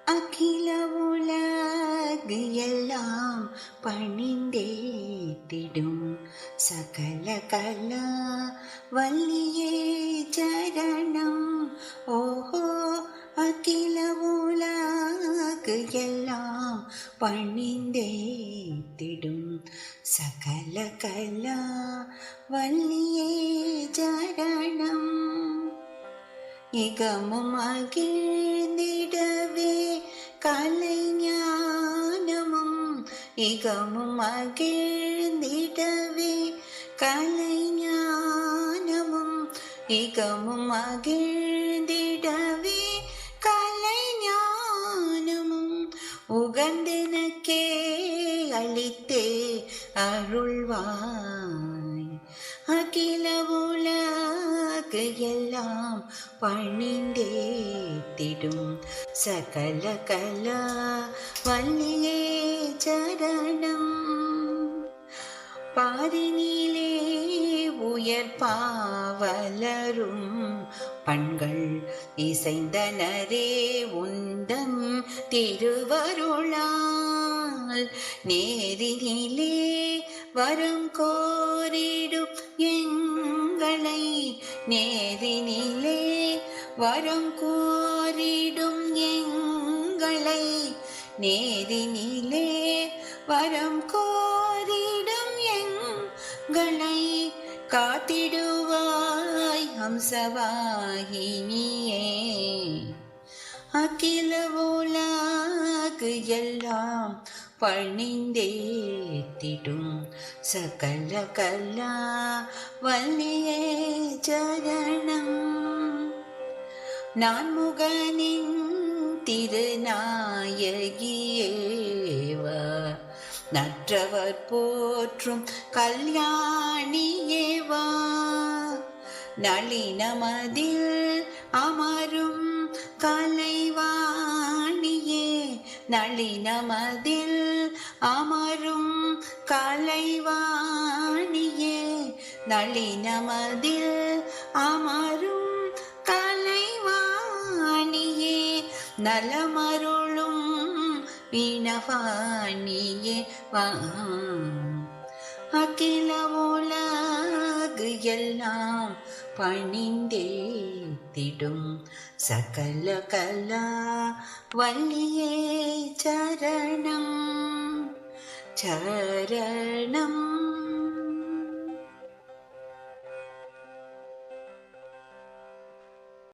அகில உலகு எல்லாம் பணிந்தேத்திடும் சகல கலா வல்லியே சரணம். ஓஹோ, அகில உலகு எல்லாம் பணிந்தேத்திடும் சகல கலா வல்லியே சரணம். இகமும் மகிழ்ந்திடவே கலை ஞானமும், இகமும் மகிழ்ந்திடவே கலை ஞானமும், இகமும் மகிழ்ந்திடவே கலை ஞானமும் உகந்தெனக்கே அளித்தே அருள்வாய். அகில உலகு எல்லாம் பணிந்தேத்திடும் சகல கலா வல்லியே சரணம். பாரினிலே உயர் பாவலரும் பண்கள் இசைந்தனரே உந்தன் திருவருளால். நேரினிலே வரம் கோரிடும் எங்களை, நேரினிலே வரம் கோரிடும் எங்களை, நேரினிலே வரம் கோரிடும் எங்களை காத்திடுவாய் ஹம்சவாகினியே. அகில உலகு எல்லாம் பணிந்தேத்திடும் சகல கலா வல்லியே சரணம். நான்முகனின் திருநாயகியேவா, நற்றவர் போற்றும் கல்யாணியேவா, நளினமதில் அமரும் கலைவாணியே, நளினமதில் அமரும் கலைவாணியே, நளினமதில் அமரும் கலைவாணியே, நலமருளும் வினவாணியே வா. அகில உலகு எல்லாம் பணிந்தேத்திடும் சகல கலா வல்லியே சரணம் சரணம்.